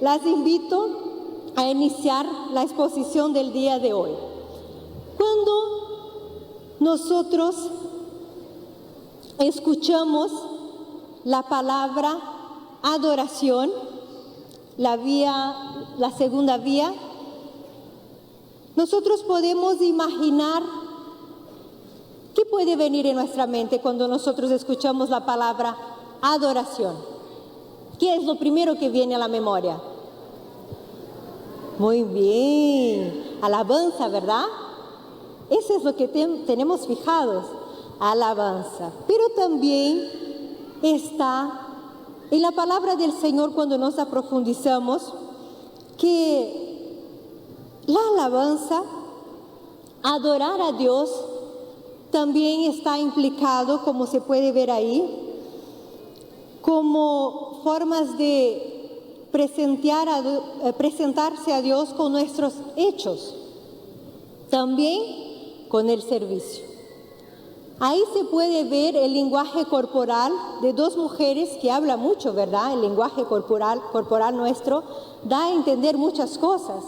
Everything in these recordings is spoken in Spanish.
Las invito a iniciar la exposición del día de hoy. Cuando nosotros escuchamos la palabra adoración, la segunda vía, nosotros podemos imaginar qué puede venir en nuestra mente cuando nosotros escuchamos la palabra adoración. ¿Qué es lo primero que viene a la memoria? Muy bien, alabanza, ¿verdad? Eso es lo que tenemos fijados, alabanza. Pero también está en la palabra del Señor cuando nos aprofundizamos que la alabanza, adorar a Dios, también está implicado, como se puede ver ahí, como formas de presentarse a Dios con nuestros hechos, también con el servicio. Ahí se puede ver el lenguaje corporal de dos mujeres que habla mucho, ¿verdad? El lenguaje corporal nuestro da a entender muchas cosas.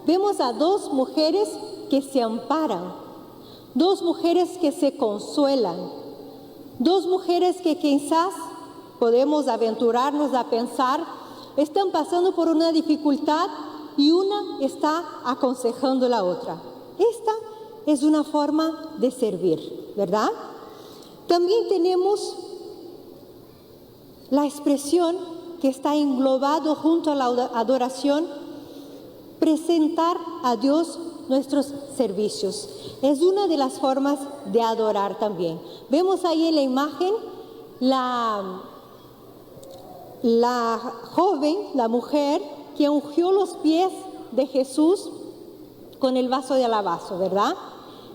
Vemos a dos mujeres que se amparan, dos mujeres que se consuelan, dos mujeres que quizás podemos aventurarnos a pensar, están pasando por una dificultad y una está aconsejando a la otra. Esta es una forma de servir, ¿verdad? También tenemos la expresión que está englobado junto a la adoración, presentar a Dios nuestros servicios. Es una de las formas de adorar también. Vemos ahí en la imagen la joven, la mujer que ungió los pies de Jesús con el vaso de alabastro, ¿verdad?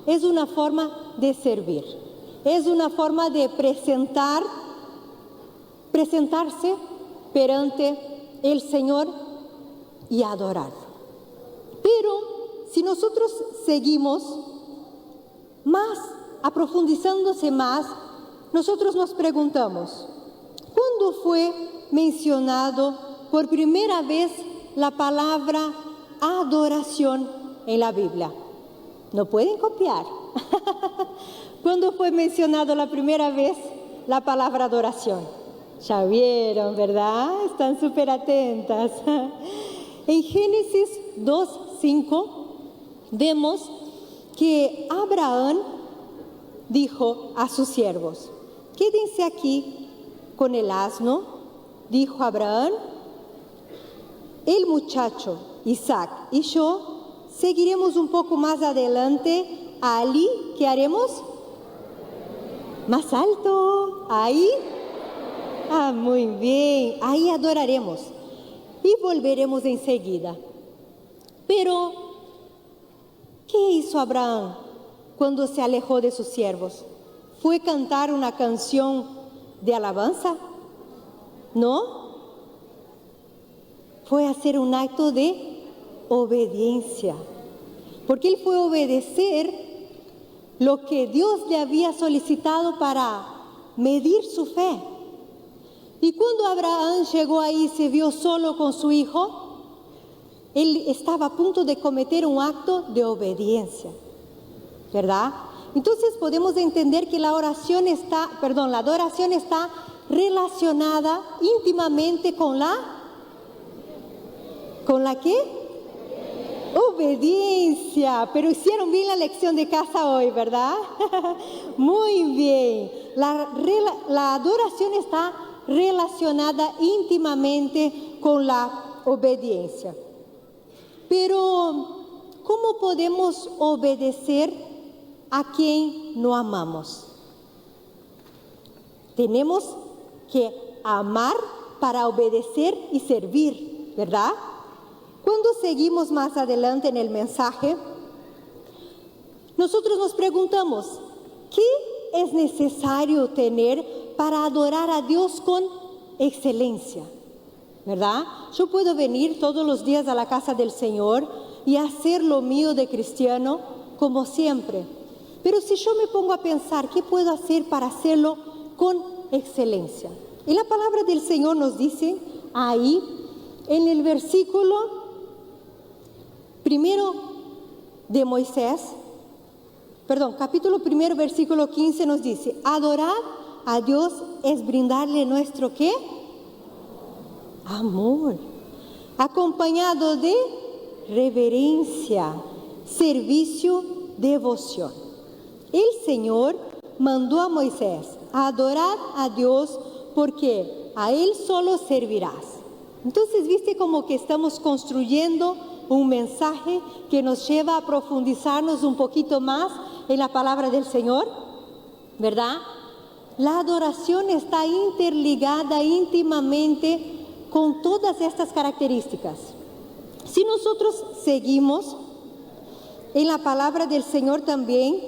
Es una forma de servir, es una forma de presentarse perante el Señor y adorar. Pero si nosotros seguimos más, aprofundizándose más, nosotros nos preguntamos, ¿cuándo fue mencionado por primera vez la palabra adoración en la Biblia? No pueden copiar. ¿Cuándo fue mencionado la primera vez la palabra adoración? Ya vieron, ¿verdad? Están súper atentas. En Génesis 2:5 vemos que Abraham dijo a sus siervos, quédense aquí con el asno. Dijo Abraham, el muchacho Isaac y yo seguiremos un poco más adelante. Allí, ¿qué haremos? Más alto, ahí. Muy bien, ahí adoraremos y volveremos enseguida. Pero, ¿qué hizo Abraham cuando se alejó de sus siervos? ¿Fue cantar una canción de alabanza? No, fue hacer un acto de obediencia, porque él fue a obedecer lo que Dios le había solicitado para medir su fe. Y cuando Abraham llegó ahí y se vio solo con su hijo, él estaba a punto de cometer un acto de obediencia, ¿verdad? Entonces podemos entender que la adoración está relacionada íntimamente con la ¿qué? Obediencia. Pero hicieron bien la lección de casa hoy, ¿verdad? Muy bien. La adoración está relacionada íntimamente con la obediencia. Pero, ¿cómo podemos obedecer a quien no amamos? Tenemos que amar para obedecer y servir, ¿verdad? Cuando seguimos más adelante en el mensaje, nosotros nos preguntamos, ¿qué es necesario tener para adorar a Dios con excelencia? ¿Verdad? Yo puedo venir todos los días a la casa del Señor y hacer lo mío de cristiano como siempre. Pero si yo me pongo a pensar, ¿qué puedo hacer para hacerlo con excelencia? Y la palabra del Señor nos dice ahí en el versículo primero de Moisés, capítulo primero, versículo 15 nos dice, adorar a Dios es brindarle nuestro ¿qué? Amor, acompañado de reverencia, servicio, devoción. El Señor mandó a Moisés a adorar a Dios porque a Él solo servirás. Entonces, ¿viste como que estamos construyendo un mensaje que nos lleva a profundizarnos un poquito más en la palabra del Señor? ¿Verdad? La adoración está interligada íntimamente con todas estas características. Si nosotros seguimos en la palabra del Señor también,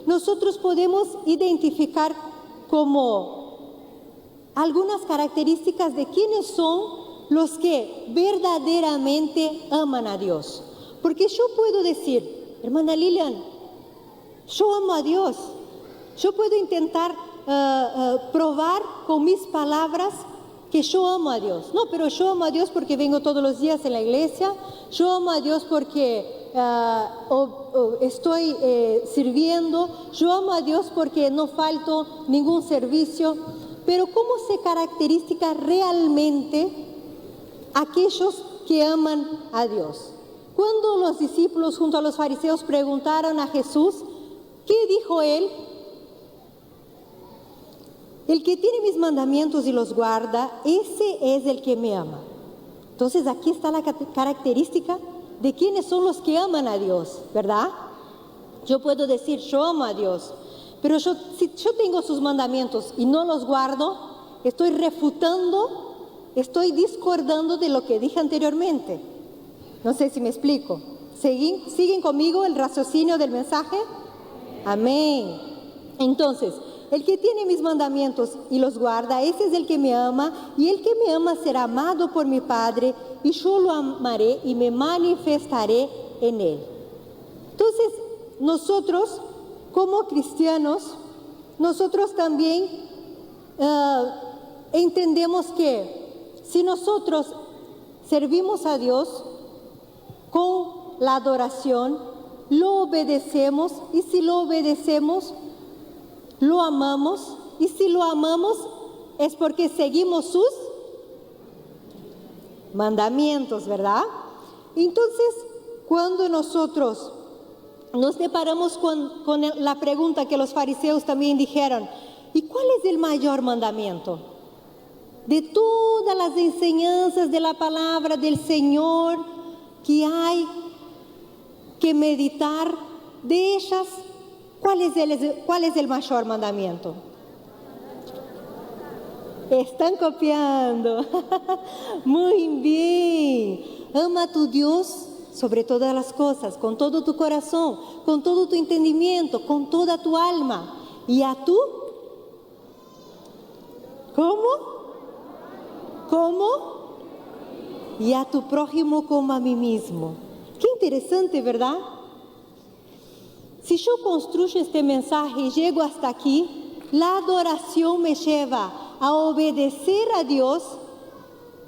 nosotros podemos identificar como algunas características de quiénes son los que verdaderamente aman a Dios. Porque yo puedo decir, hermana Lilian, yo amo a Dios. Yo puedo intentar probar con mis palabras que yo amo a Dios. No, pero yo amo a Dios porque vengo todos los días en la iglesia. Yo amo a Dios porque estoy sirviendo. Yo amo a Dios porque no falto ningún servicio. Pero ¿cómo se caracteriza realmente aquellos que aman a Dios? Cuando los discípulos junto a los fariseos preguntaron a Jesús, ¿qué dijo él? El que tiene mis mandamientos y los guarda, ese es el que me ama. Entonces aquí está la característica de quiénes son los que aman a Dios, ¿verdad? Yo puedo decir, yo amo a Dios, pero si yo tengo sus mandamientos y no los guardo, estoy refutando, estoy discordando de lo que dije anteriormente. No sé si me explico. ¿Siguen conmigo el raciocinio del mensaje? Amén. Entonces, el que tiene mis mandamientos y los guarda, ese es el que me ama, y el que me ama será amado por mi Padre, y yo lo amaré y me manifestaré en él. Entonces, nosotros, como cristianos, nosotros también entendemos que si nosotros servimos a Dios con la adoración, lo obedecemos, y si lo obedecemos, lo amamos, y si lo amamos es porque seguimos sus mandamientos, ¿verdad? Entonces, cuando nosotros nos deparamos con la pregunta que los fariseos también dijeron, ¿y cuál es el mayor mandamiento? De todas las enseñanzas de la palabra del Señor que hay que meditar, de ellas, ¿cuál es el mayor mandamiento? Están copiando. Muy bien. Ama a tu Dios sobre todas las cosas, con todo tu corazón, con todo tu entendimiento, con toda tu alma. ¿Y a tú? ¿Cómo? Y a tu prójimo como a mí mismo. Qué interesante, ¿verdad? Si yo construyo este mensaje y llego hasta aquí, la adoración me lleva a obedecer a Dios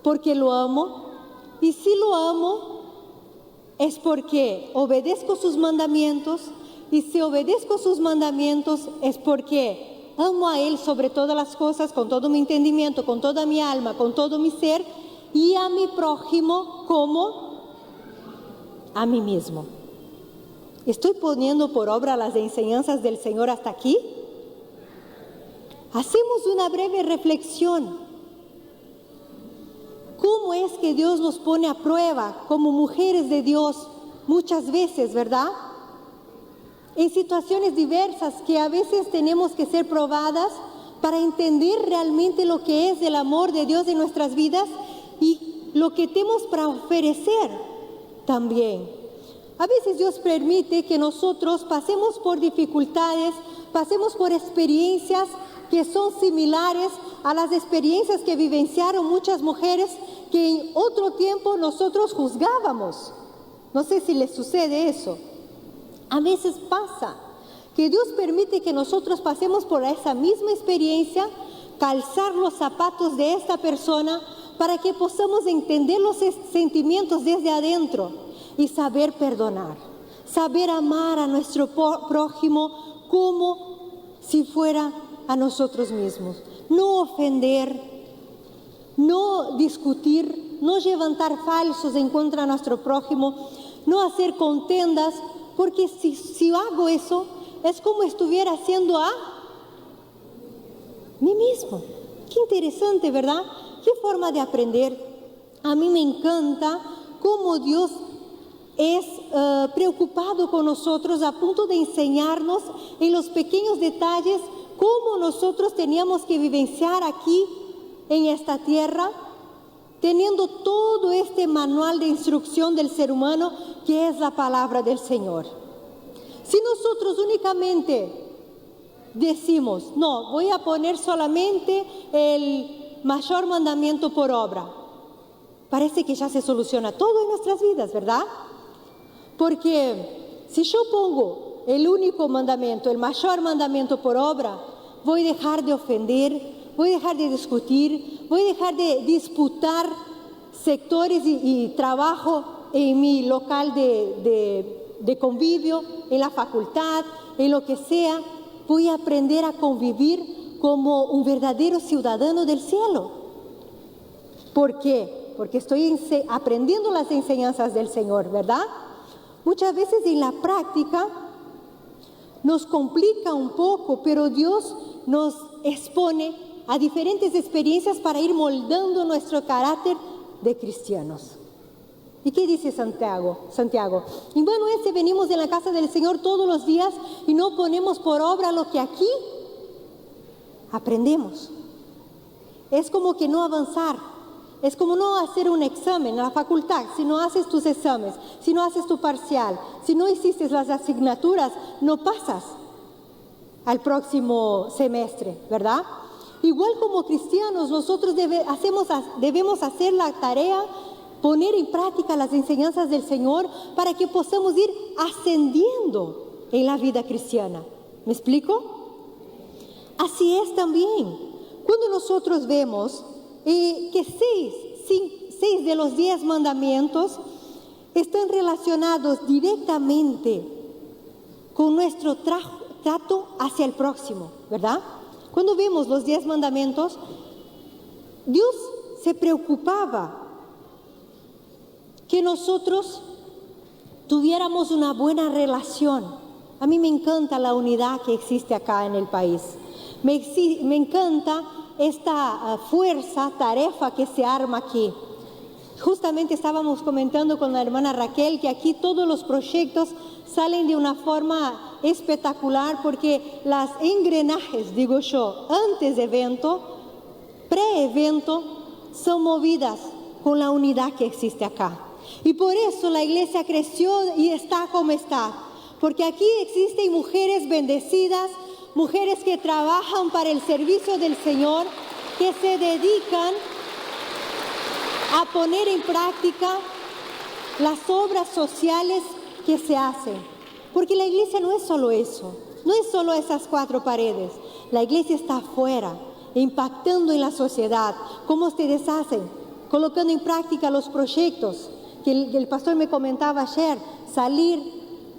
porque lo amo. Y si lo amo, es porque obedezco sus mandamientos. Y si obedezco sus mandamientos, es porque amo a Él sobre todas las cosas, con todo mi entendimiento, con toda mi alma, con todo mi ser, y a mi prójimo como a mí mismo. ¿Estoy poniendo por obra las enseñanzas del Señor hasta aquí? Hacemos una breve reflexión. ¿Cómo es que Dios nos pone a prueba como mujeres de Dios muchas veces, verdad? En situaciones diversas que a veces tenemos que ser probadas para entender realmente lo que es el amor de Dios en nuestras vidas y lo que tenemos para ofrecer también. A veces Dios permite que nosotros pasemos por dificultades, pasemos por experiencias que son similares a las experiencias que vivenciaron muchas mujeres que en otro tiempo nosotros juzgábamos. No sé si les sucede eso. A veces pasa que Dios permite que nosotros pasemos por esa misma experiencia, calzar los zapatos de esta persona, para que podamos entender los sentimientos desde adentro y saber perdonar, saber amar a nuestro prójimo como si fuera a nosotros mismos. No ofender, no discutir, no levantar falsos en contra de nuestro prójimo, no hacer contendas, porque si hago eso, es como estuviera haciendo a mí mismo. Qué interesante, ¿verdad? Qué forma de aprender. A mí me encanta cómo Dios es preocupado con nosotros, a punto de enseñarnos en los pequeños detalles cómo nosotros teníamos que vivenciar aquí en esta tierra, teniendo todo este manual de instrucción del ser humano que es la palabra del Señor. Si nosotros únicamente decimos, no, voy a poner solamente el mayor mandamiento por obra, parece que ya se soluciona todo en nuestras vidas, ¿verdad? Porque si yo pongo el único mandamiento, el mayor mandamiento por obra, voy a dejar de ofender, voy a dejar de discutir, voy a dejar de disputar sectores y trabajo en mi local de convivio, en la facultad, en lo que sea. Voy a aprender a convivir como un verdadero ciudadano del cielo. ¿Por qué? Porque estoy aprendiendo las enseñanzas del Señor, ¿verdad? Muchas veces en la práctica nos complica un poco, pero Dios nos expone a diferentes experiencias para ir moldando nuestro carácter de cristianos. ¿Y qué dice Santiago? Y bueno, venimos de la casa del Señor todos los días y no ponemos por obra lo que aquí aprendemos. Es como que no avanzar. Es como no hacer un examen en la facultad. Si no haces tus exámenes, si no haces tu parcial, si no hiciste las asignaturas, no pasas al próximo semestre, ¿verdad? Igual como cristianos, nosotros debemos hacer la tarea, poner en práctica las enseñanzas del Señor para que podamos ir ascendiendo en la vida cristiana. ¿Me explico? Así es también. Cuando nosotros vemos que 6 de los 10 mandamientos están relacionados directamente con nuestro trato hacia el próximo, ¿verdad? Cuando vemos los 10 mandamientos, Dios se preocupaba que nosotros tuviéramos una buena relación. A mí me encanta la unidad que existe acá en el país. Me encanta esta fuerza, tarefa que se arma aquí. Justamente estábamos comentando con la hermana Raquel que aquí todos los proyectos salen de una forma espectacular porque las engranajes, digo yo, antes de evento, pre-evento, son movidas con la unidad que existe acá. Y por eso la iglesia creció y está como está. Porque aquí existen mujeres bendecidas, mujeres que trabajan para el servicio del Señor, que se dedican a poner en práctica las obras sociales que se hacen. Porque la iglesia no es solo eso, no es solo esas 4 paredes. La iglesia está afuera, impactando en la sociedad. ¿Cómo ustedes hacen? Colocando en práctica los proyectos que el pastor me comentaba ayer, salir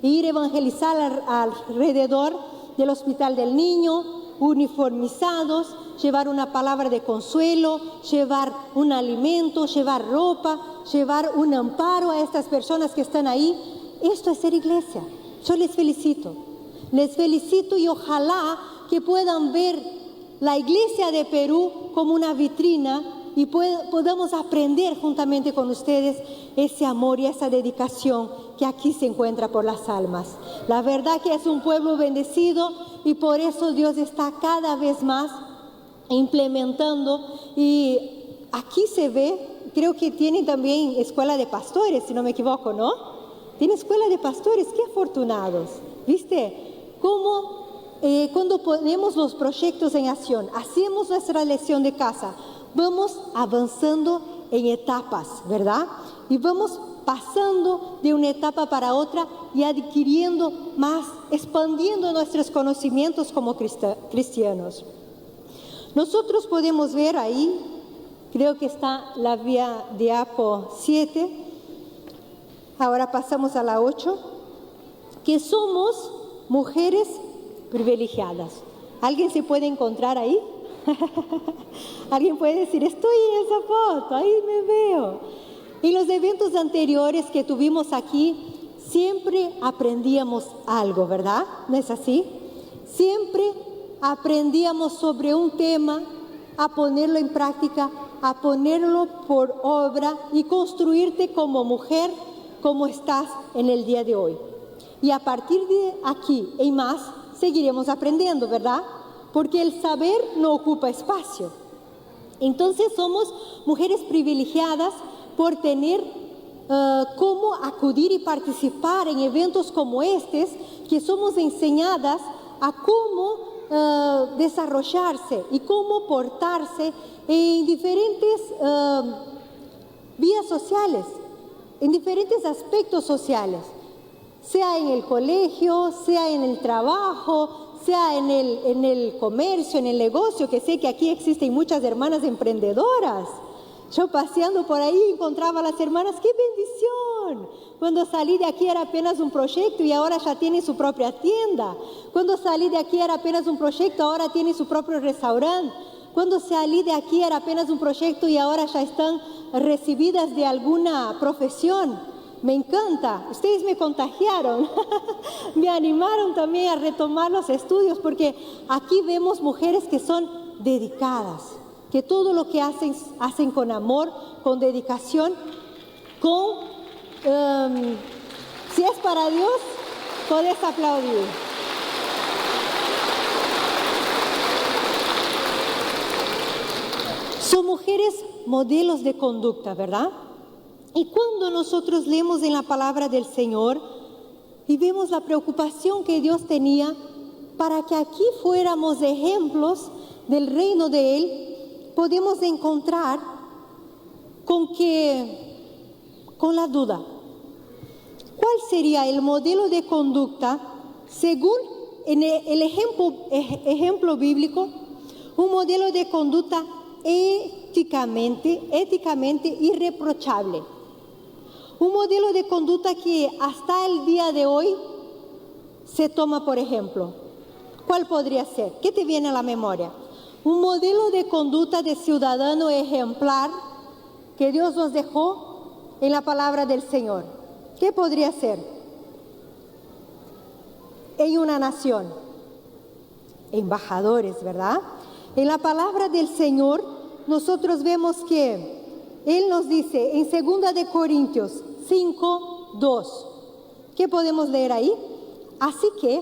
e ir a evangelizar alrededor del Hospital del Niño, uniformizados, llevar una palabra de consuelo, llevar un alimento, llevar ropa, llevar un amparo a estas personas que están ahí. Esto es ser iglesia. Yo les felicito y ojalá que puedan ver la iglesia de Perú como una vitrina y podamos aprender juntamente con ustedes ese amor y esa dedicación que aquí se encuentra por las almas. La verdad que es un pueblo bendecido y por eso Dios está cada vez más implementando. Y aquí se ve, creo que tiene también escuela de pastores, si no me equivoco, ¿no? Tiene escuela de pastores, qué afortunados. ¿Viste? Cómo cuando ponemos los proyectos en acción, hacemos nuestra lección de casa, vamos avanzando en etapas, ¿verdad? Y vamos pasando de una etapa para otra y adquiriendo más, expandiendo nuestros conocimientos como cristianos. Nosotros podemos ver ahí Creo que está la vía diapo 7. Ahora pasamos a la 8. Que somos mujeres privilegiadas. ¿Alguien se puede encontrar ahí? Alguien puede decir, estoy en esa foto, ahí me veo. En los eventos anteriores que tuvimos aquí, siempre aprendíamos algo, ¿verdad? ¿No es así? Siempre aprendíamos sobre un tema, a ponerlo en práctica, a ponerlo por obra y construirte como mujer, como estás en el día de hoy. Y a partir de aquí y más, seguiremos aprendiendo, ¿verdad? Porque el saber no ocupa espacio. Entonces somos mujeres privilegiadas por tener cómo acudir y participar en eventos como estos, que somos enseñadas a cómo desarrollarse y cómo portarse en diferentes vías sociales, en diferentes aspectos sociales, sea en el colegio, sea en el trabajo, sea en el comercio, en el negocio, que sé que aquí existen muchas hermanas emprendedoras. Yo paseando por ahí encontraba a las hermanas, ¡qué bendición! Cuando salí de aquí era apenas un proyecto y ahora ya tiene su propia tienda. Cuando salí de aquí era apenas un proyecto, ahora tiene su propio restaurante. Cuando salí de aquí era apenas un proyecto y ahora ya están recibidas de alguna profesión. Me encanta, ustedes me contagiaron, me animaron también a retomar los estudios, porque aquí vemos mujeres que son dedicadas, que todo lo que hacen con amor, con dedicación, si es para Dios, podés aplaudir. Son mujeres modelos de conducta, ¿verdad? Y cuando nosotros leemos en la palabra del Señor y vemos la preocupación que Dios tenía para que aquí fuéramos ejemplos del reino de Él, podemos encontrar con la duda. ¿Cuál sería el modelo de conducta según el ejemplo bíblico? Un modelo de conducta éticamente irreprochable. Un modelo de conducta que hasta el día de hoy se toma por ejemplo. ¿Cuál podría ser? ¿Qué te viene a la memoria? Un modelo de conducta de ciudadano ejemplar que Dios nos dejó en la palabra del Señor. ¿Qué podría ser? En una nación, embajadores, ¿verdad? En la palabra del Señor nosotros vemos que Él nos dice en 2 de Corintios 5:2. ¿Qué podemos leer ahí? Así que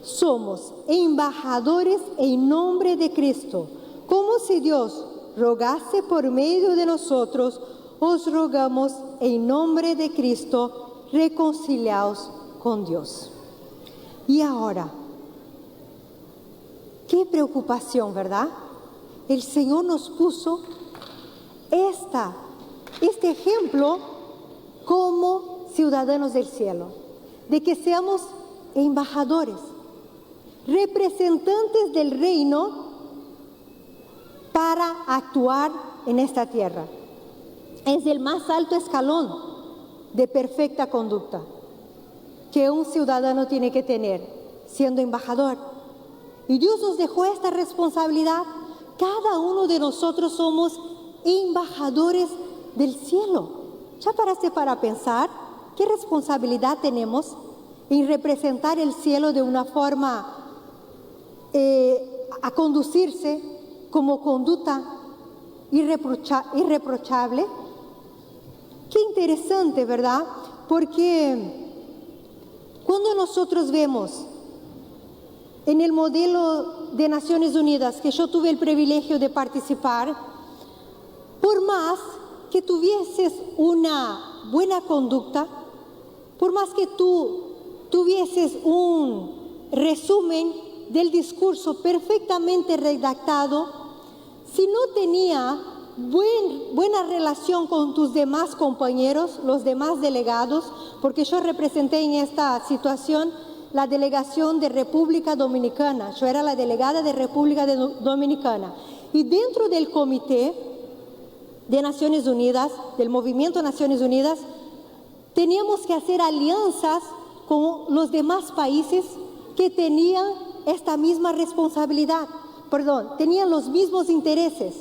somos embajadores en nombre de Cristo, como si Dios rogase por medio de nosotros, os rogamos en nombre de Cristo, reconciliaos con Dios. Y ahora, qué preocupación, ¿verdad? El Señor nos puso este ejemplo como ciudadanos del cielo, de que seamos embajadores, representantes del reino para actuar en esta tierra. Es el más alto escalón de perfecta conducta que un ciudadano tiene que tener siendo embajador. Y Dios nos dejó esta responsabilidad. Cada uno de nosotros somos embajadores del cielo. ¿Ya paraste para pensar qué responsabilidad tenemos en representar el cielo de una forma a conducirse como conducta irreprochable? Qué interesante, ¿verdad? Porque cuando nosotros vemos en el modelo de Naciones Unidas, que yo tuve el privilegio de participar, por más que tuvieses una buena conducta, por más que tú tuvieses un resumen del discurso perfectamente redactado, si no tenía buena relación con tus demás compañeros, los demás delegados, porque yo representé en esta situación la delegación de República Dominicana, yo era la delegada de República Dominicana, y dentro del comité de Naciones Unidas, del movimiento Naciones Unidas, teníamos que hacer alianzas con los demás países que tenían esta misma responsabilidad, tenían los mismos intereses,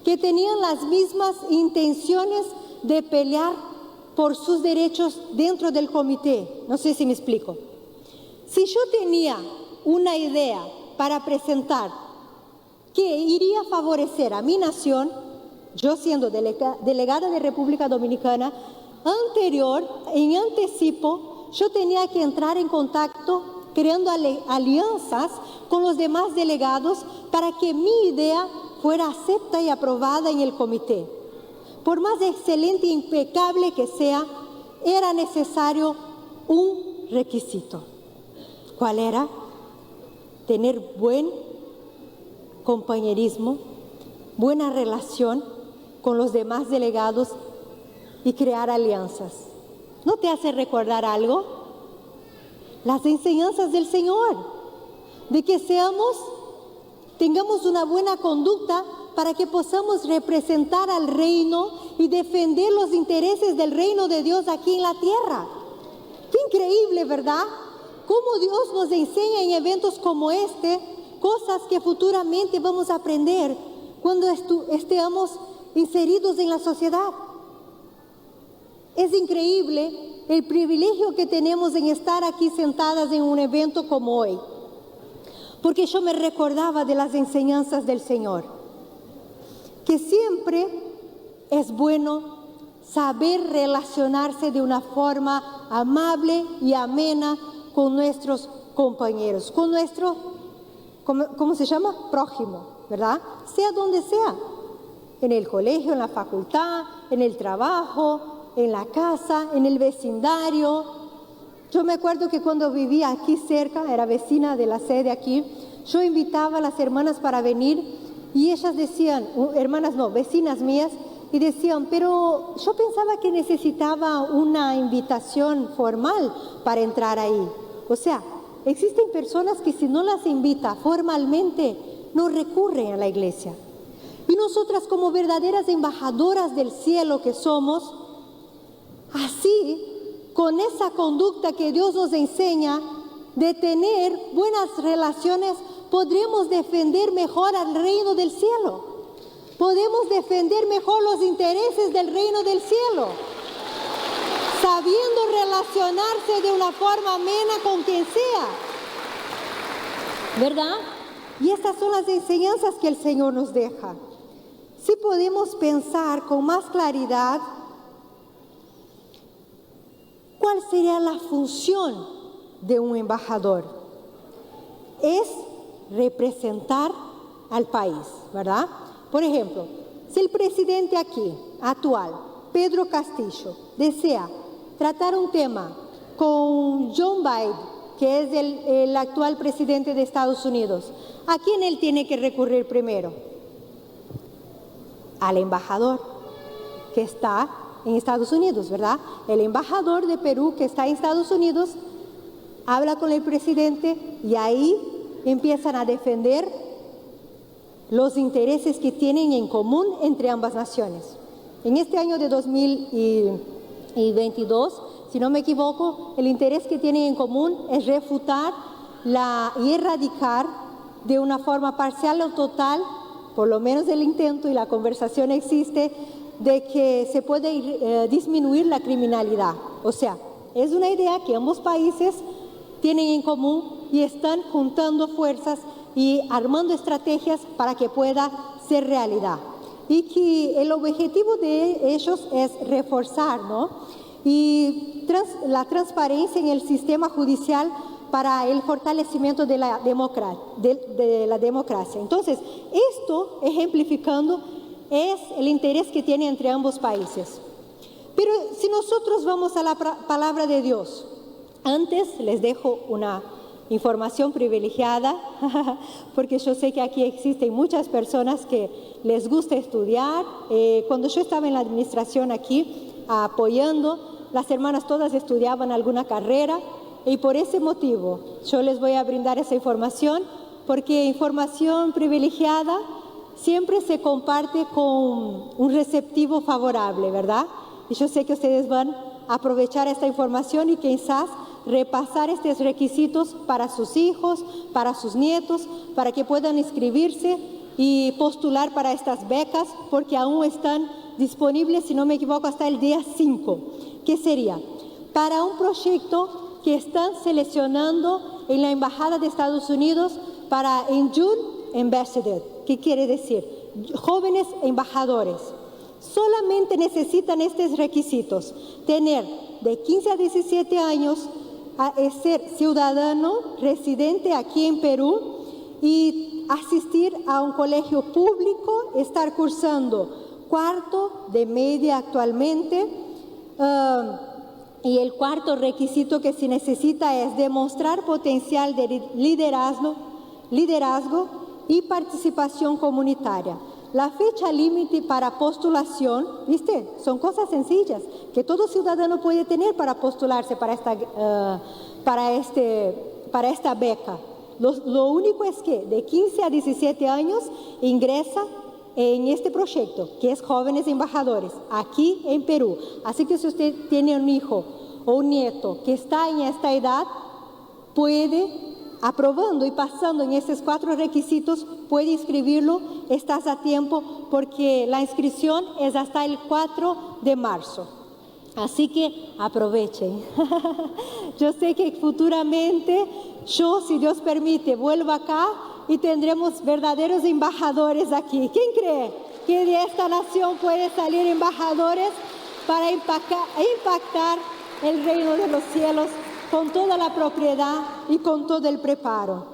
que tenían las mismas intenciones de pelear por sus derechos dentro del comité. No sé si me explico. Si yo tenía una idea para presentar que iría a favorecer a mi nación, yo siendo delegada de República Dominicana, en anticipo, yo tenía que entrar en contacto creando alianzas con los demás delegados para que mi idea fuera aceptada y aprobada en el comité. Por más excelente e impecable que sea, era necesario un requisito. ¿Cuál era? Tener buen compañerismo, buena relación con los demás delegados y crear alianzas. ¿No te hace recordar algo? Las enseñanzas del Señor, de que tengamos una buena conducta para que podamos representar al reino y defender los intereses del reino de Dios aquí en la tierra. Qué increíble, ¿verdad? Cómo Dios nos enseña en eventos como este, cosas que futuramente vamos a aprender cuando estemos inseridos en la sociedad. Es increíble el privilegio que tenemos en estar aquí sentadas en un evento como hoy, porque yo me recordaba de las enseñanzas del Señor, que siempre es bueno saber relacionarse de una forma amable y amena con nuestros compañeros, con nuestro, ¿cómo se llama? Prójimo, ¿verdad? Sea donde sea, en el colegio, en la facultad, en el trabajo, en la casa, en el vecindario. Yo me acuerdo que cuando vivía aquí cerca, era vecina de la sede aquí, yo invitaba a las hermanas para venir y ellas decían, vecinas mías, y decían, pero yo pensaba que necesitaba una invitación formal para entrar ahí. O sea, existen personas que si no las invita formalmente, no recurren a la iglesia. Y nosotras como verdaderas embajadoras del cielo que somos, así, con esa conducta que Dios nos enseña de tener buenas relaciones, podremos defender mejor al reino del cielo. Podemos defender mejor los intereses del reino del cielo, sabiendo relacionarse de una forma amena con quien sea, ¿verdad? Y estas son las enseñanzas que el Señor nos deja. Si podemos pensar con más claridad, ¿cuál sería la función de un embajador? Es representar al país, ¿verdad? Por ejemplo, si el presidente aquí, actual, Pedro Castillo, desea tratar un tema con Joe Biden, que es el actual presidente de Estados Unidos, ¿a quién él tiene que recurrir primero? Al embajador que está en Estados Unidos, ¿verdad? El embajador de Perú que está en Estados Unidos habla con el presidente y ahí empiezan a defender los intereses que tienen en común entre ambas naciones. En este año de 2022, si no me equivoco, el interés que tienen en común es refutar y erradicar de una forma parcial o total, por lo menos el intento y la conversación existe, de que se puede disminuir la criminalidad. O sea, es una idea que ambos países tienen en común y están juntando fuerzas y armando estrategias para que pueda ser realidad. Y que el objetivo de ellos es reforzar, ¿no? Y la transparencia en el sistema judicial para el fortalecimiento de la democracia. Entonces, esto, ejemplificando, es el interés que tiene entre ambos países. Pero si nosotros vamos a la palabra de Dios, antes les dejo una información privilegiada, porque yo sé que aquí existen muchas personas que les gusta estudiar. Cuando yo estaba en la administración aquí, apoyando, las hermanas todas estudiaban alguna carrera, y por ese motivo yo les voy a brindar esa información, porque información privilegiada siempre se comparte con un receptivo favorable, ¿verdad? Y yo sé que ustedes van a aprovechar esta información y quizás repasar estos requisitos para sus hijos, para sus nietos, para que puedan inscribirse y postular para estas becas, porque aún están disponibles, si no me equivoco, hasta el día 5. ¿Qué sería? Para un proyecto que están seleccionando en la Embajada de Estados Unidos para Young Ambassador. ¿Qué quiere decir? Jóvenes embajadores. Solamente necesitan estos requisitos: tener de 15 a 17 años, ser ciudadano residente aquí en Perú y asistir a un colegio público, estar cursando cuarto de media actualmente, y el cuarto requisito que se necesita es demostrar potencial de liderazgo y participación comunitaria. La fecha límite para postulación, ¿viste? Son cosas sencillas que todo ciudadano puede tener para postularse para esta beca. Lo único es que de 15 a 17 años ingresa en este proyecto, que es Jóvenes Embajadores, aquí en Perú. Así que si usted tiene un hijo o un nieto que está en esta edad, puede, aprobando y pasando en estos 4 requisitos, puede inscribirlo. Estás a tiempo porque la inscripción es hasta el 4 de marzo. Así que aprovechen. Yo sé que futuramente yo, si Dios permite, vuelvo acá y tendremos verdaderos embajadores aquí. ¿Quién cree que de esta nación puede salir embajadores para impactar el reino de los cielos con toda la propiedad y con todo el preparo?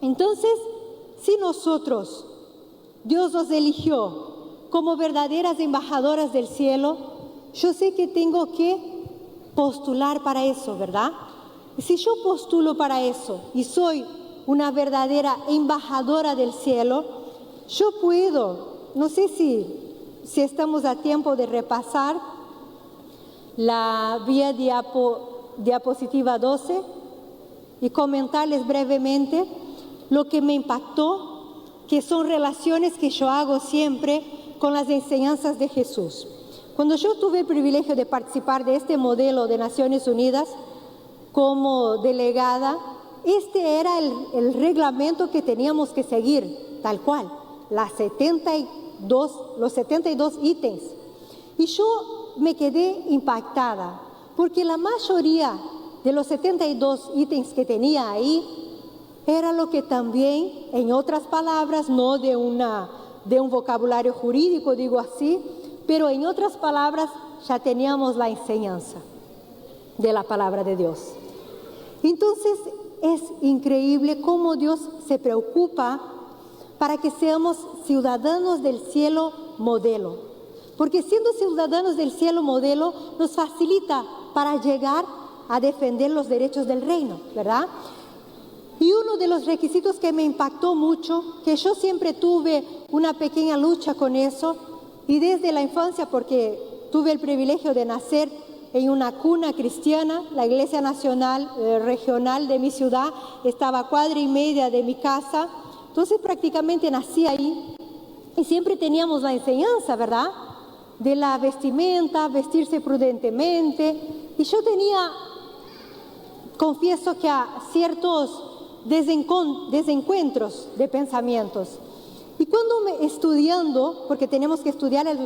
Entonces, si nosotros, Dios nos eligió como verdaderas embajadoras del cielo, yo sé que tengo que postular para eso, ¿verdad? Y si yo postulo para eso y soy una verdadera embajadora del cielo, yo puedo, no sé si estamos a tiempo de repasar la vía diapositiva 12 y comentarles brevemente lo que me impactó, que son relaciones que yo hago siempre con las enseñanzas de Jesús. Cuando yo tuve el privilegio de participar de este modelo de Naciones Unidas como delegada, este era el reglamento que teníamos que seguir, tal cual, los 72 ítems. Y yo me quedé impactada, porque la mayoría de los 72 ítems que tenía ahí era lo que también, en otras palabras, no de un vocabulario jurídico, digo así, pero en otras palabras ya teníamos la enseñanza de la palabra de Dios. Entonces es increíble cómo Dios se preocupa para que seamos ciudadanos del cielo modelo. Porque siendo ciudadanos del cielo modelo nos facilita para llegar a defender los derechos del reino, ¿verdad? Y uno de los requisitos que me impactó mucho, que yo siempre tuve una pequeña lucha con eso, y desde la infancia, porque tuve el privilegio de nacer en una cuna cristiana, la Iglesia Nacional Regional de mi ciudad estaba a 1,5 cuadras de mi casa, entonces prácticamente nací ahí, y siempre teníamos la enseñanza, ¿verdad?, de la vestimenta, vestirse prudentemente, y yo tenía, confieso que a ciertos desencuentros de pensamientos. Y cuando estudiando, porque tenemos que estudiar el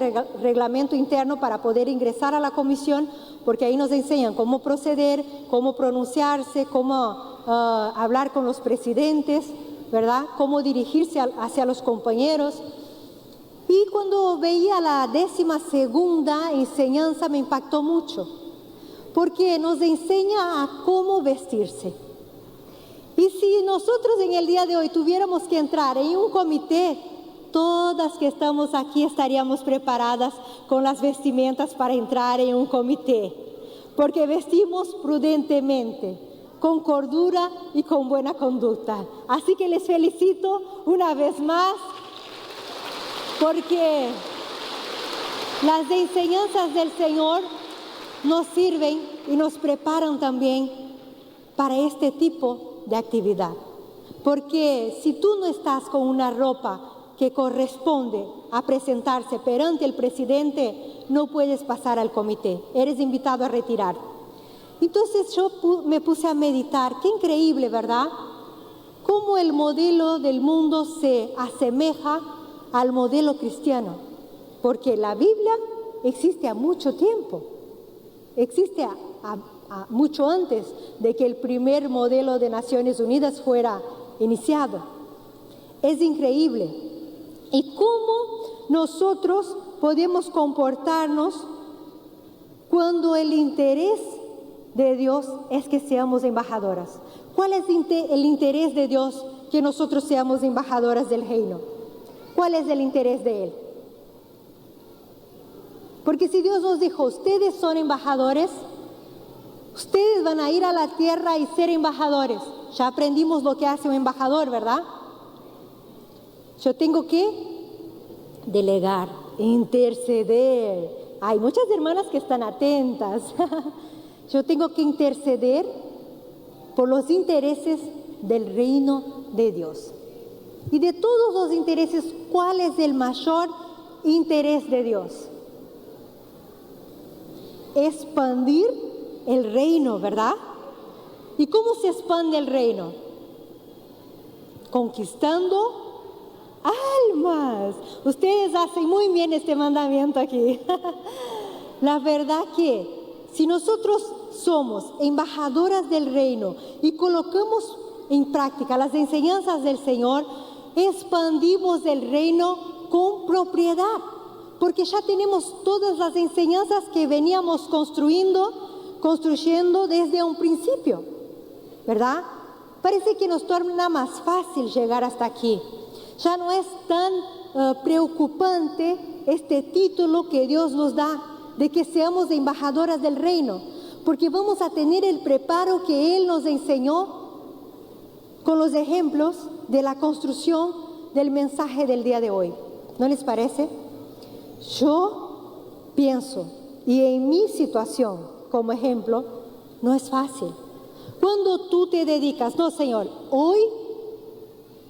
reglamento interno para poder ingresar a la comisión, porque ahí nos enseñan cómo proceder, cómo pronunciarse, cómo hablar con los presidentes, ¿verdad?, cómo dirigirse hacia los compañeros. Y cuando veía la 12ª enseñanza me impactó mucho, porque nos enseña a cómo vestirse. Y si nosotros en el día de hoy tuviéramos que entrar en un comité, todas que estamos aquí estaríamos preparadas con las vestimentas para entrar en un comité, porque vestimos prudentemente, con cordura y con buena conducta. Así que les felicito una vez más, porque las enseñanzas del Señor nos sirven y nos preparan también para este tipo de actividad. Porque si tú no estás con una ropa que corresponde a presentarse perante el presidente, no puedes pasar al comité, eres invitado a retirar. Entonces yo me puse a meditar, qué increíble, ¿verdad? Cómo el modelo del mundo se asemeja al modelo cristiano, porque la Biblia existe a mucho tiempo, existe a mucho antes de que el primer modelo de Naciones Unidas fuera iniciado. Es increíble. ¿Y cómo nosotros podemos comportarnos cuando el interés de Dios es que seamos embajadoras? ¿Cuál es el interés de Dios que nosotros seamos embajadoras del reino? ¿Cuál es el interés de Él? Porque si Dios nos dijo, ustedes son embajadores, ustedes van a ir a la tierra y ser embajadores. Ya aprendimos lo que hace un embajador, ¿verdad? Yo tengo que delegar, interceder. Hay muchas hermanas que están atentas. Yo tengo que interceder por los intereses del reino de Dios. Y de todos los intereses, ¿cuál es el mayor interés de Dios? Expandir el reino, ¿verdad? ¿Y cómo se expande el reino? Conquistando almas. Ustedes hacen muy bien este mandamiento aquí. La verdad que si nosotros somos embajadoras del reino y colocamos en práctica las enseñanzas del Señor, expandimos el reino con propiedad, porque ya tenemos todas las enseñanzas que veníamos construyendo desde un principio, ¿verdad? Parece que nos torna más fácil llegar hasta aquí. Ya no es tan preocupante este título que Dios nos da de que seamos embajadoras del reino, porque vamos a tener el preparo que Él nos enseñó con los ejemplos de la construcción del mensaje del día de hoy. ¿No les parece? Yo pienso, y en mi situación como ejemplo, no es fácil. Cuando tú te dedicas, no, Señor, hoy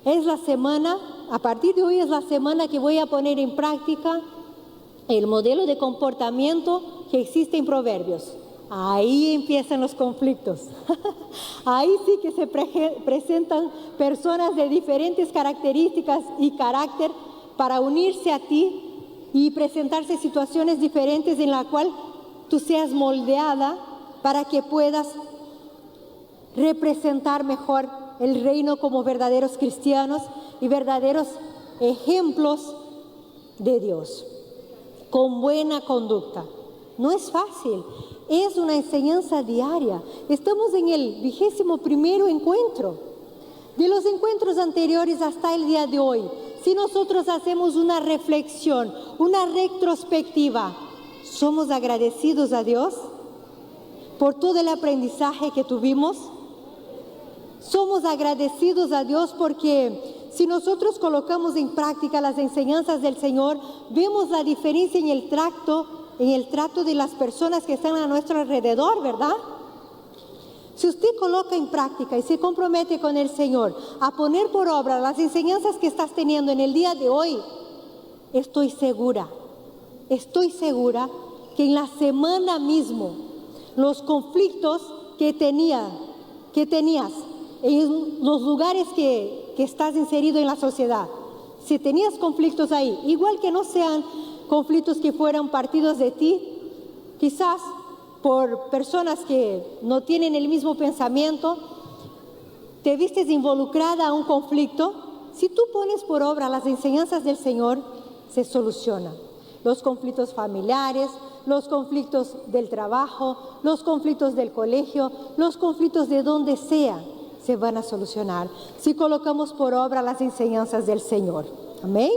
es la semana, a partir de hoy es la semana que voy a poner en práctica el modelo de comportamiento que existe en Proverbios. Ahí empiezan los conflictos. Ahí sí que se presentan personas de diferentes características y carácter para unirse a ti y presentarse situaciones diferentes en la cual tú seas moldeada para que puedas representar mejor el reino como verdaderos cristianos y verdaderos ejemplos de Dios, con buena conducta. No es fácil, es una enseñanza diaria. Estamos en el 21º encuentro. De los encuentros anteriores hasta el día de hoy, si nosotros hacemos una reflexión, una retrospectiva, ¿somos agradecidos a Dios por todo el aprendizaje que tuvimos? Somos agradecidos a Dios porque si nosotros colocamos en práctica las enseñanzas del Señor, vemos la diferencia en el trato de las personas que están a nuestro alrededor, ¿verdad? Si usted coloca en práctica y se compromete con el Señor a poner por obra las enseñanzas que estás teniendo en el día de hoy, estoy segura que en la semana mismo los conflictos que tenías en los lugares que estás inserido en la sociedad, si tenías conflictos ahí, igual que no sean conflictos que fueran partidos de ti, quizás por personas que no tienen el mismo pensamiento, te vistes involucrada a un conflicto, si tú pones por obra las enseñanzas del Señor, se solucionan los conflictos familiares, los conflictos del trabajo, los conflictos del colegio, los conflictos de donde sea, se van a solucionar si colocamos por obra las enseñanzas del Señor. Amén.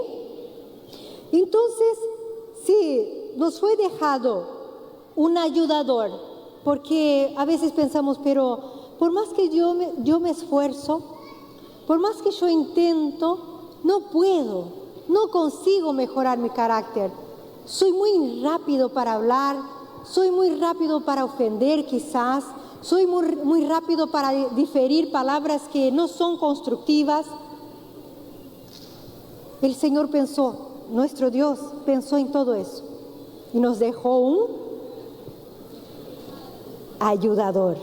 Entonces, sí, nos fue dejado un ayudador, porque a veces pensamos, pero por más que yo me esfuerzo, por más que yo intento, no puedo, no consigo mejorar mi carácter. Soy muy rápido para hablar, soy muy rápido para ofender quizás, soy muy rápido para diferir palabras que no son constructivas. el Señor pensó, nuestro Dios pensó en todo eso y nos dejó un ayudador.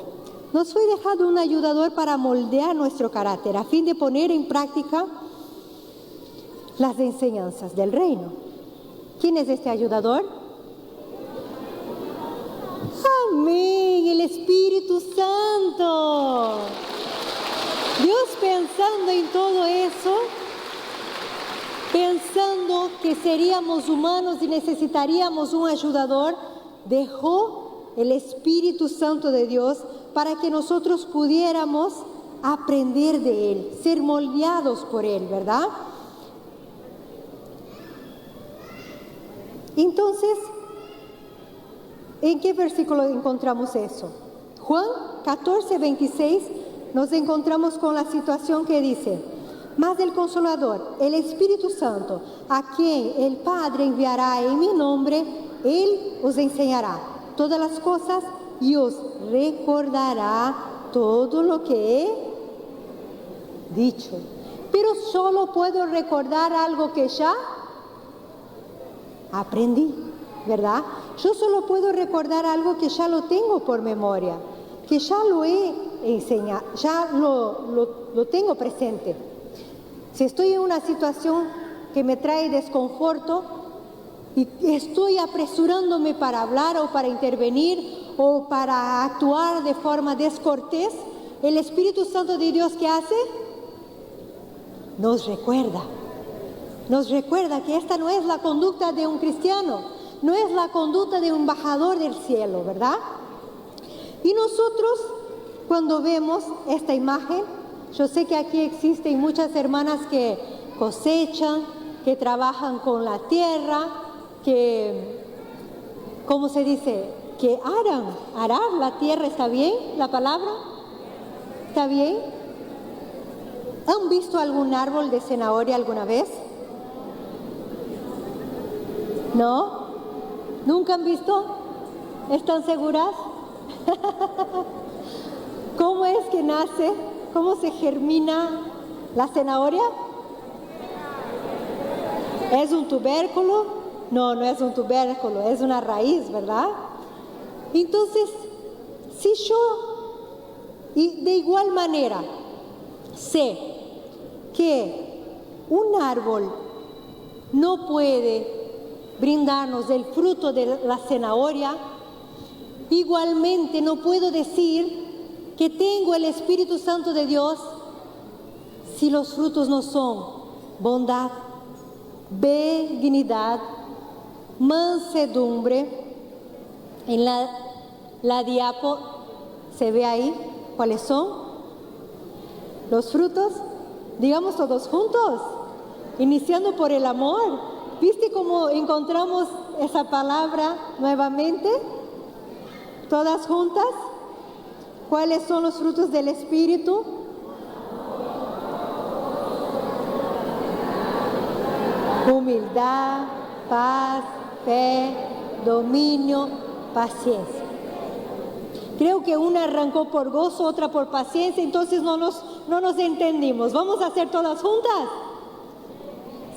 Nos fue dejado un ayudador para moldear nuestro carácter a fin de poner en práctica las enseñanzas del reino. ¿Quién es este ayudador? Amén, el Espíritu Santo. Dios, pensando en todo eso, pensando que seríamos humanos y necesitaríamos un ayudador, dejó el Espíritu Santo de Dios para que nosotros pudiéramos aprender de Él, ser moldeados por Él, ¿verdad? Entonces, ¿en qué versículo encontramos eso? Juan 14, 26, nos encontramos con la situación que dice: mas el Consolador, el Espíritu Santo, a quien el Padre enviará en mi nombre, Él os enseñará todas las cosas y os recordará todo lo que he dicho. Pero solo puedo recordar algo que ya aprendí, ¿verdad? Yo solo puedo recordar algo que ya lo tengo por memoria, que ya lo he enseñado, ya lo tengo presente. Si estoy en una situación que me trae desconforto y estoy apresurándome para hablar o para intervenir o para actuar de forma descortés, el Espíritu Santo de Dios, ¿qué hace? Nos recuerda que esta no es la conducta de un cristiano, no es la conducta de un embajador del cielo, ¿verdad? Y nosotros, cuando vemos esta imagen, yo sé que aquí existen muchas hermanas que cosechan, que trabajan con la tierra, que, ¿cómo se dice? Que arar la tierra, ¿está bien la palabra? ¿Está bien? ¿Han visto algún árbol de zanahoria alguna vez? ¿No? ¿Nunca han visto? ¿Están seguras? ¿Cómo es que nace? ¿Cómo se germina la zanahoria? ¿Es un tubérculo? No, no es un tubérculo, es una raíz, ¿verdad? Entonces, si yo, y de igual manera, sé que un árbol no puede brindarnos el fruto de la zanahoria, igualmente no puedo decir que tengo el Espíritu Santo de Dios si los frutos no son bondad, benignidad, mansedumbre. En la diapo se ve ahí cuáles son los frutos. Digamos todos juntos, iniciando por el amor. ¿Viste cómo encontramos esa palabra nuevamente? Todas juntas. ¿Cuáles son los frutos del Espíritu? Humildad, paz, fe, dominio, paciencia. Creo que una arrancó por gozo, otra por paciencia, entonces no nos entendimos. ¿Vamos a hacer todas juntas?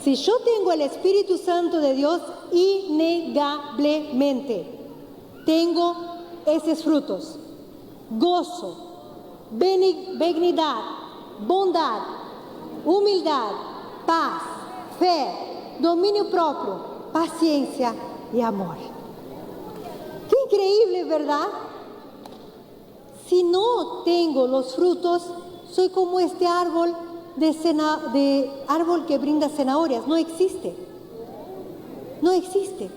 Si yo tengo el Espíritu Santo de Dios, innegablemente tengo esos frutos: gozo, benignidad, bondad, humildad, paz, fe, dominio propio, paciencia y amor. Qué increíble, ¿verdad? Si no tengo los frutos, soy como este árbol árbol que brinda zanahorias. No existe. No existe.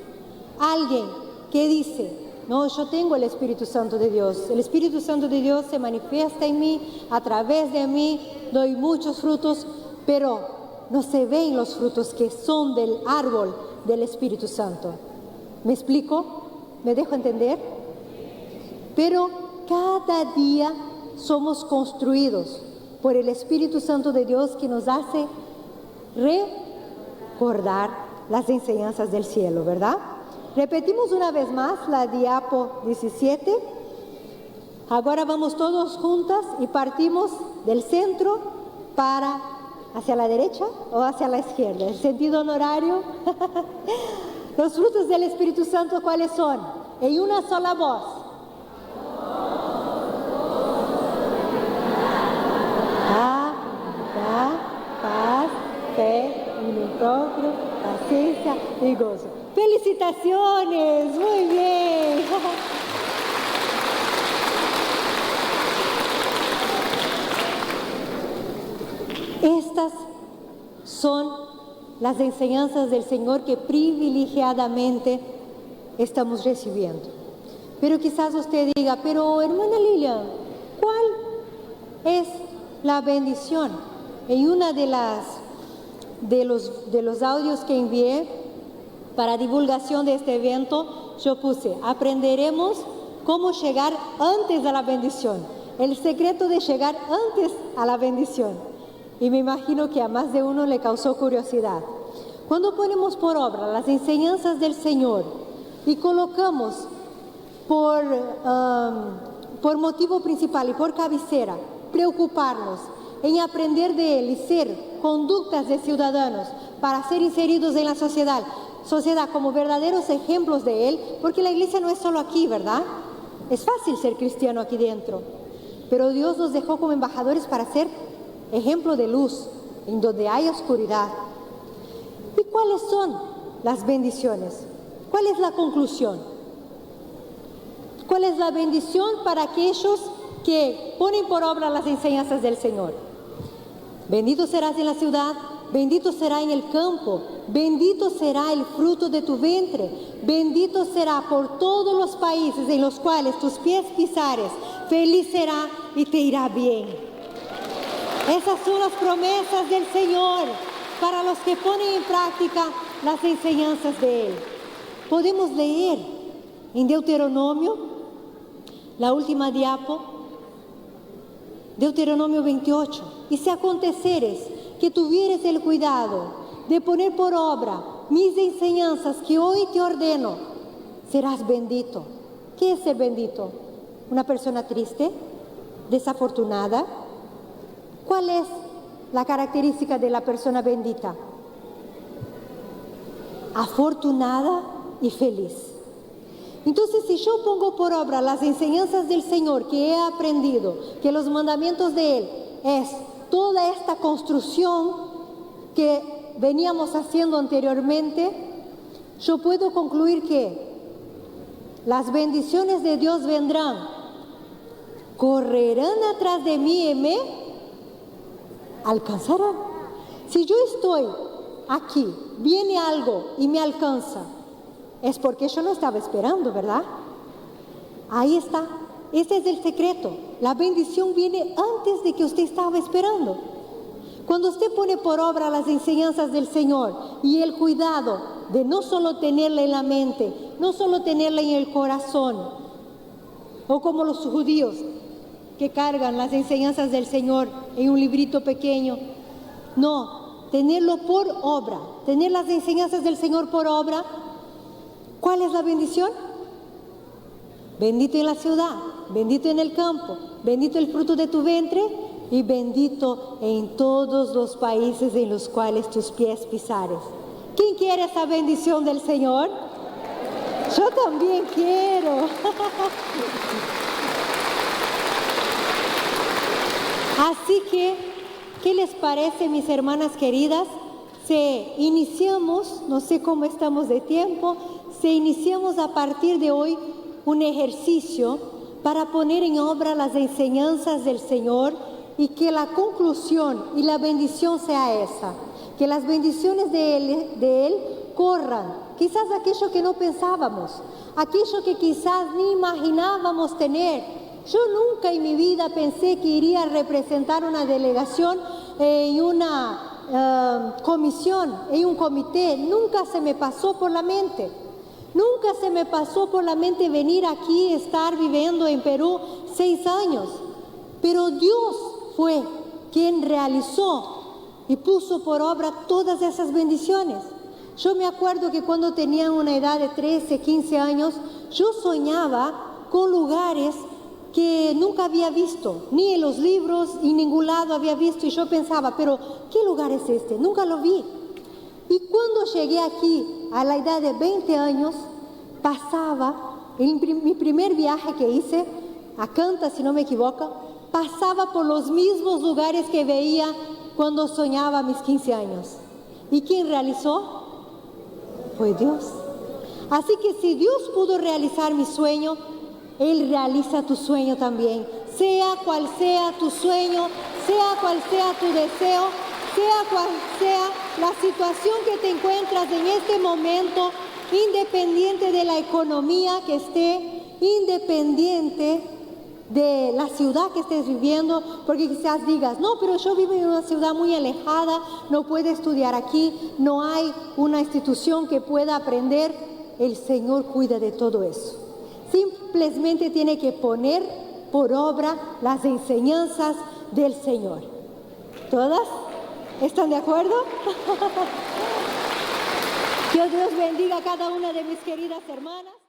Alguien que dice: no, yo tengo el Espíritu Santo de Dios. El Espíritu Santo de Dios se manifiesta en mí, a través de mí, doy muchos frutos, pero no se ven los frutos que son del árbol del Espíritu Santo. ¿Me explico? ¿Me dejo entender? Pero cada día somos construidos por el Espíritu Santo de Dios, que nos hace recordar las enseñanzas del cielo, ¿verdad? Repetimos una vez más la diapo 17. Ahora vamos todos juntas y partimos del centro para ¿Hacia la derecha o hacia la izquierda? ¿El sentido horario? Los frutos del Espíritu Santo, ¿cuáles son? En una sola voz. Paz, fe, propio, paciencia y gozo. ¡Felicitaciones! Muy bien. Estas son las enseñanzas del Señor que privilegiadamente estamos recibiendo. Pero quizás usted diga, pero hermana Lilian, ¿cuál es la bendición? En una de los audios que envié para divulgación de este evento, yo puse, aprenderemos cómo llegar antes a la bendición. El secreto de llegar antes a la bendición. Y me imagino que a más de uno le causó curiosidad. Cuando ponemos por obra las enseñanzas del Señor y colocamos por motivo principal y por cabecera preocuparnos en aprender de Él y ser conductas de ciudadanos para ser inseridos en la sociedad como verdaderos ejemplos de Él, porque la iglesia no es solo aquí, ¿verdad? Es fácil ser cristiano aquí dentro, pero Dios nos dejó como embajadores para ser ejemplo de luz en donde hay oscuridad. ¿Y cuáles son las bendiciones? ¿Cuál es la conclusión? ¿Cuál es la bendición para aquellos que ponen por obra las enseñanzas del Señor? Bendito serás en la ciudad, bendito será en el campo, bendito será el fruto de tu vientre, bendito será por todos los países en los cuales tus pies pisares, feliz será y te irá bien. Esas son las promesas del Señor para los que ponen en práctica las enseñanzas de Él. Podemos leer en Deuteronomio, la última diapo, Deuteronomio 28. Y si aconteceres que tuvieres el cuidado de poner por obra mis enseñanzas que hoy te ordeno, serás bendito. ¿Qué es ser bendito? ¿Una persona triste? ¿Desafortunada? ¿Cuál es la característica de la persona bendita? Afortunada y feliz. Entonces, si yo pongo por obra las enseñanzas del Señor que he aprendido, que los mandamientos de Él es toda esta construcción que veníamos haciendo anteriormente, yo puedo concluir que las bendiciones de Dios vendrán, correrán atrás de mí y me alcanzarán. Si yo estoy aquí, viene algo y me alcanza, es porque yo no estaba esperando, ¿verdad? Ahí está. Ese es el secreto. La bendición viene antes de que usted estaba esperando. Cuando usted pone por obra las enseñanzas del Señor y el cuidado de no solo tenerla en la mente, no solo tenerla en el corazón, o como los judíos que cargan las enseñanzas del Señor en un librito pequeño. No, tenerlo por obra, tener las enseñanzas del Señor por obra. ¿Cuál es la bendición? Bendito en la ciudad, bendito en el campo, bendito el fruto de tu vientre y bendito en todos los países en los cuales tus pies pisares. ¿Quién quiere esa bendición del Señor? Yo también quiero. Así que, ¿qué les parece, mis hermanas queridas? Si iniciamos, no sé cómo estamos de tiempo, si iniciamos a partir de hoy un ejercicio para poner en obra las enseñanzas del Señor y que la conclusión y la bendición sea esa, que las bendiciones de Él corran, quizás aquello que no pensábamos, aquello que quizás ni imaginábamos tener. Yo nunca en mi vida pensé que iría a representar una delegación en una comisión, en un comité. Nunca se me pasó por la mente. Nunca se me pasó por la mente venir aquí, estar viviendo en Perú 6 años. Pero Dios fue quien realizó y puso por obra todas esas bendiciones. Yo me acuerdo que cuando tenía una edad de 13, 15 años, yo soñaba con lugares que nunca había visto, ni en los libros, ni en ningún lado había visto, y yo pensaba, pero ¿qué lugar es este? Nunca lo vi. Y cuando llegué aquí, a la edad de 20 años, pasaba, en mi primer viaje que hice, a Canta, si no me equivoco, pasaba por los mismos lugares que veía cuando soñaba a mis 15 años. ¿Y quién realizó? Fue Dios. Así que si Dios pudo realizar mi sueño, Él realiza tu sueño también. Sea cual sea tu sueño, sea cual sea tu deseo, sea cual sea la situación que te encuentras en este momento, independiente de la economía que esté, independiente de la ciudad que estés viviendo, porque quizás digas, no, pero yo vivo en una ciudad muy alejada, no puedo estudiar aquí, no hay una institución que pueda aprender. El Señor cuida de todo eso. Simplemente tiene que poner por obra las enseñanzas del Señor. ¿Todas? ¿Están de acuerdo? Que Dios bendiga a cada una de mis queridas hermanas.